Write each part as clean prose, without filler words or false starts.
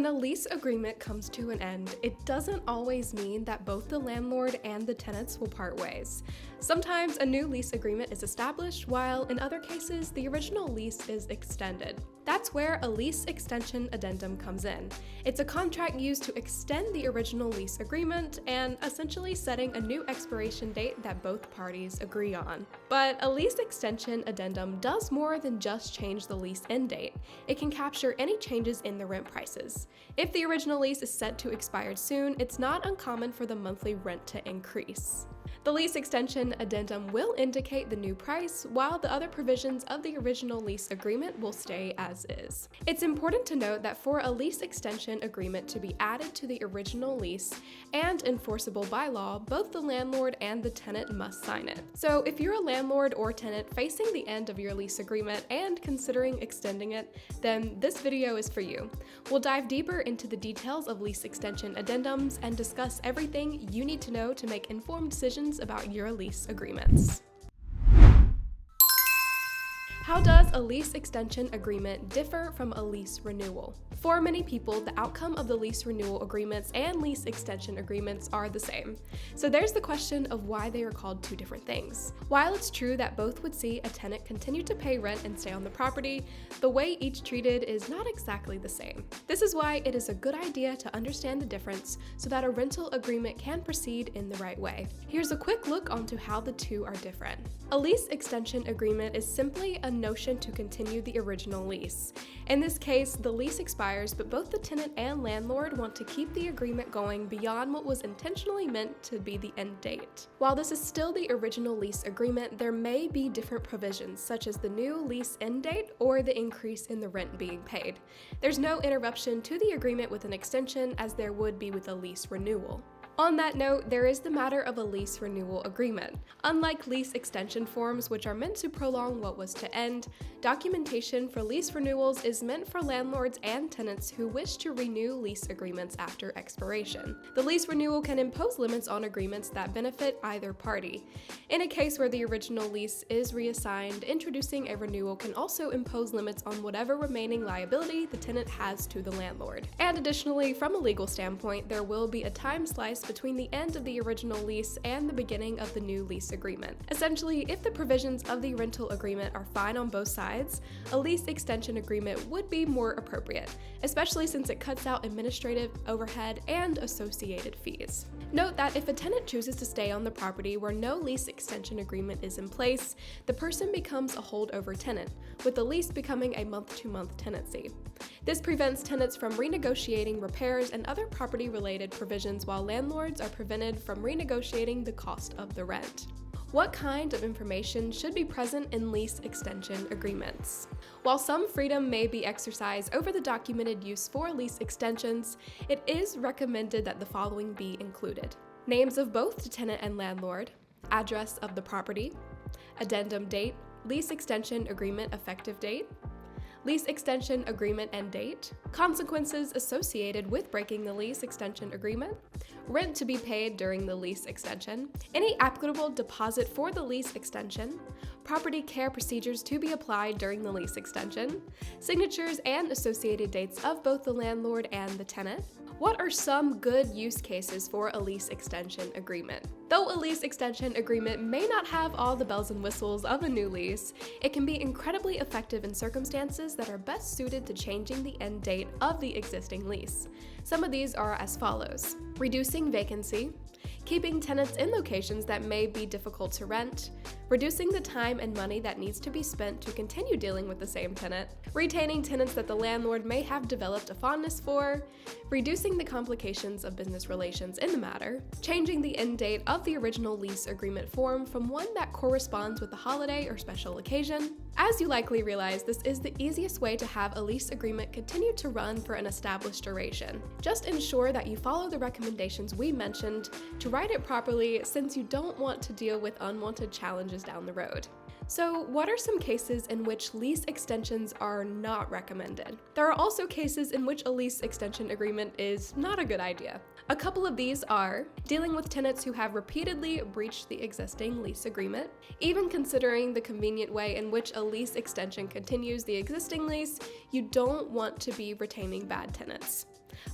When a lease agreement comes to an end, it doesn't always mean that both the landlord and the tenants will part ways. Sometimes a new lease agreement is established, while in other cases, the original lease is extended. That's where a lease extension addendum comes in. It's a contract used to extend the original lease agreement and essentially setting a new expiration date that both parties agree on. But a lease extension addendum does more than just change the lease end date. It can capture any changes in the rent prices. If the original lease is set to expire soon, it's not uncommon for the monthly rent to increase. The lease extension addendum will indicate the new price, while the other provisions of the original lease agreement will stay as is. It's important to note that for a lease extension agreement to be added to the original lease and enforceable by law, both the landlord and the tenant must sign it. So if you're a landlord or tenant facing the end of your lease agreement and considering extending it, then this video is for you. We'll dive deeper into the details of lease extension addendums and discuss everything you need to know to make informed decisions about your lease agreements. How does a lease extension agreement differ from a lease renewal? For many people, the outcome of the lease renewal agreements and lease extension agreements are the same. So there's the question of why they are called two different things. While it's true that both would see a tenant continue to pay rent and stay on the property, the way each treated is not exactly the same. This is why it is a good idea to understand the difference so that a rental agreement can proceed in the right way. Here's a quick look onto how the two are different. A lease extension agreement is simply a notion to continue the original lease. In this case, the lease expires, but both the tenant and landlord want to keep the agreement going beyond what was intentionally meant to be the end date. While this is still the original lease agreement, there may be different provisions, such as the new lease end date or the increase in the rent being paid. There's no interruption to the agreement with an extension as there would be with a lease renewal. On that note, there is the matter of a lease renewal agreement. Unlike lease extension forms, which are meant to prolong what was to end, documentation for lease renewals is meant for landlords and tenants who wish to renew lease agreements after expiration. The lease renewal can impose limits on agreements that benefit either party. In a case where the original lease is reassigned, introducing a renewal can also impose limits on whatever remaining liability the tenant has to the landlord. And additionally, from a legal standpoint, there will be a time slice between the end of the original lease and the beginning of the new lease agreement. Essentially, if the provisions of the rental agreement are fine on both sides, a lease extension agreement would be more appropriate, especially since it cuts out administrative overhead and associated fees. Note that if a tenant chooses to stay on the property where no lease extension agreement is in place, the person becomes a holdover tenant, with the lease becoming a month-to-month tenancy. This prevents tenants from renegotiating repairs and other property-related provisions, while landlords are prevented from renegotiating the cost of the rent. What kind of information should be present in lease extension agreements? While some freedom may be exercised over the documented use for lease extensions, it is recommended that the following be included: names of both the tenant and landlord, address of the property, addendum date, lease extension agreement effective date, lease extension agreement end date, consequences associated with breaking the lease extension agreement, rent to be paid during the lease extension, any applicable deposit for the lease extension, property care procedures to be applied during the lease extension, signatures and associated dates of both the landlord and the tenant. What are some good use cases for a lease extension agreement? Though a lease extension agreement may not have all the bells and whistles of a new lease, it can be incredibly effective in circumstances that are best suited to changing the end date of the existing lease. Some of these are as follows: reducing vacancy, keeping tenants in locations that may be difficult to rent, reducing the time and money that needs to be spent to continue dealing with the same tenant, retaining tenants that the landlord may have developed a fondness for, reducing the complications of business relations in the matter, changing the end date of the original lease agreement form from one that corresponds with a holiday or special occasion. As you likely realize, this is the easiest way to have a lease agreement continue to run for an established duration. Just ensure that you follow the recommendations we mentioned to write it properly, since you don't want to deal with unwanted challenges down the road. So, what are some cases in which lease extensions are not recommended? There are also cases in which a lease extension agreement is not a good idea. A couple of these are dealing with tenants who have repeatedly breached the existing lease agreement. Even considering the convenient way in which a lease extension continues the existing lease, you don't want to be retaining bad tenants.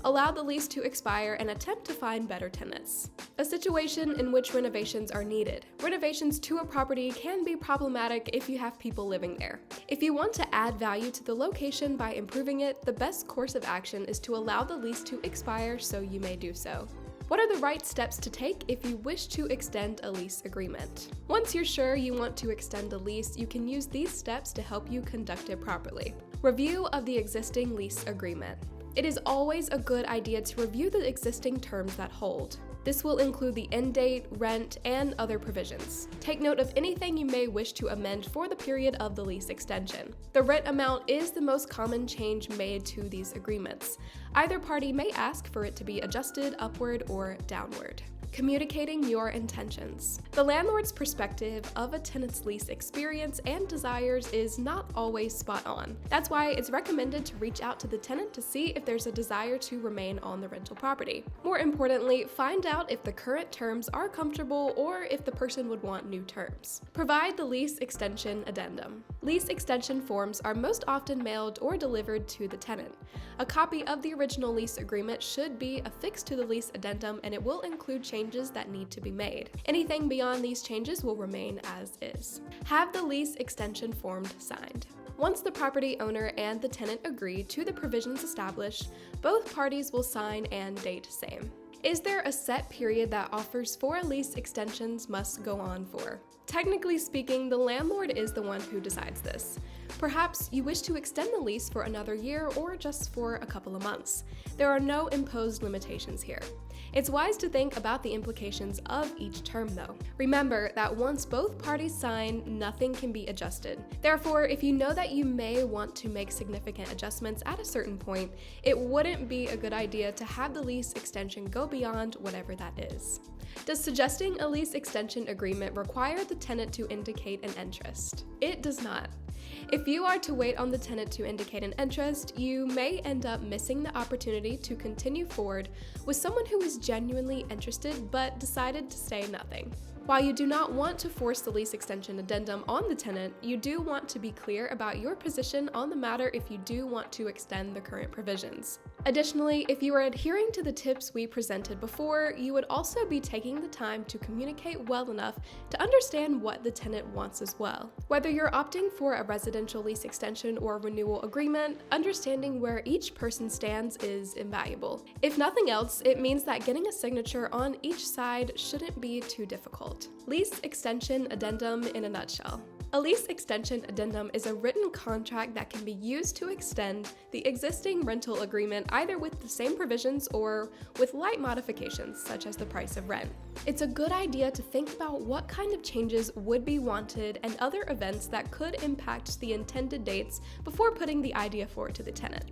allow the lease to expire, and attempt to find better tenants. A situation in which renovations are needed. Renovations to a property can be problematic if you have people living there. If you want to add value to the location by improving it, the best course of action is to allow the lease to expire so you may do so. What are the right steps to take if you wish to extend a lease agreement? Once you're sure you want to extend a lease, you can use these steps to help you conduct it properly. Review of the existing lease agreement. It is always a good idea to review the existing terms that hold. This will include the end date, rent, and other provisions. Take note of anything you may wish to amend for the period of the lease extension. The rent amount is the most common change made to these agreements. Either party may ask for it to be adjusted upward or downward. Communicating your intentions. The landlord's perspective of a tenant's lease experience and desires is not always spot on. That's why it's recommended to reach out to the tenant to see if there's a desire to remain on the rental property. More importantly, find out if the current terms are comfortable or if the person would want new terms. Provide the lease extension addendum. Lease extension forms are most often mailed or delivered to the tenant. A copy of the original lease agreement should be affixed to the lease addendum, and it will include changes that need to be made. Anything beyond these changes will remain as is. Have the lease extension form signed. Once the property owner and the tenant agree to the provisions established, both parties will sign and date same. Is there a set period that offers for lease extensions must go on for? Technically speaking, the landlord is the one who decides this. Perhaps you wish to extend the lease for another year or just for a couple of months. There are no imposed limitations here. It's wise to think about the implications of each term though. Remember that once both parties sign, nothing can be adjusted. Therefore, if you know that you may want to make significant adjustments at a certain point, it wouldn't be a good idea to have the lease extension go beyond whatever that is. Does suggesting a lease extension agreement require the tenant to indicate an interest? It does not. If you are to wait on the tenant to indicate an interest, you may end up missing the opportunity to continue forward with someone who is genuinely interested but decided to say nothing. While you do not want to force the lease extension addendum on the tenant, you do want to be clear about your position on the matter if you do want to extend the current provisions. Additionally, if you are adhering to the tips we presented before, you would also be taking the time to communicate well enough to understand what the tenant wants as well. Whether you're opting for a residential lease extension or renewal agreement, understanding where each person stands is invaluable. If nothing else, it means that getting a signature on each side shouldn't be too difficult. Lease extension addendum in a nutshell. A lease extension addendum is a written contract that can be used to extend the existing rental agreement either with the same provisions or with light modifications, such as the price of rent. It's a good idea to think about what kind of changes would be wanted and other events that could impact the intended dates before putting the idea forward to the tenant.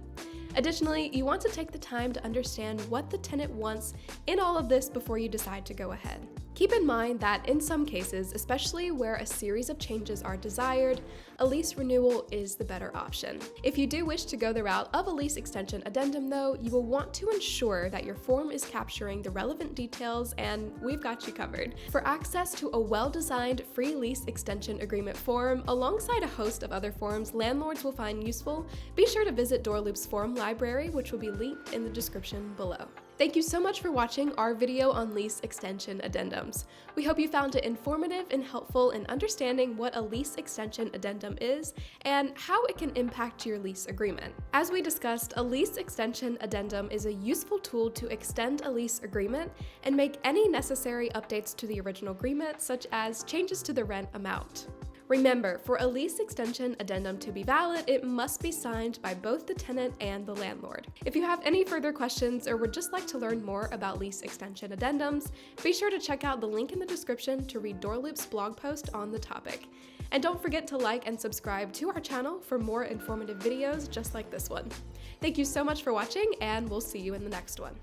Additionally, you want to take the time to understand what the tenant wants in all of this before you decide to go ahead. Keep in mind that in some cases, especially where a series of changes are desired, a lease renewal is the better option. If you do wish to go the route of a lease extension addendum though, you will want to ensure that your form is capturing the relevant details, and we've got you covered. For access to a well-designed free lease extension agreement form alongside a host of other forms landlords will find useful, be sure to visit DoorLoop's form library, which will be linked in the description below. Thank you so much for watching our video on lease extension addendums. We hope you found it informative and helpful in understanding what a lease extension addendum is and how it can impact your lease agreement. As we discussed, a lease extension addendum is a useful tool to extend a lease agreement and make any necessary updates to the original agreement, such as changes to the rent amount. Remember, for a lease extension addendum to be valid, it must be signed by both the tenant and the landlord. If you have any further questions or would just like to learn more about lease extension addendums, be sure to check out the link in the description to read DoorLoop's blog post on the topic. And don't forget to like and subscribe to our channel for more informative videos just like this one. Thank you so much for watching, and we'll see you in the next one.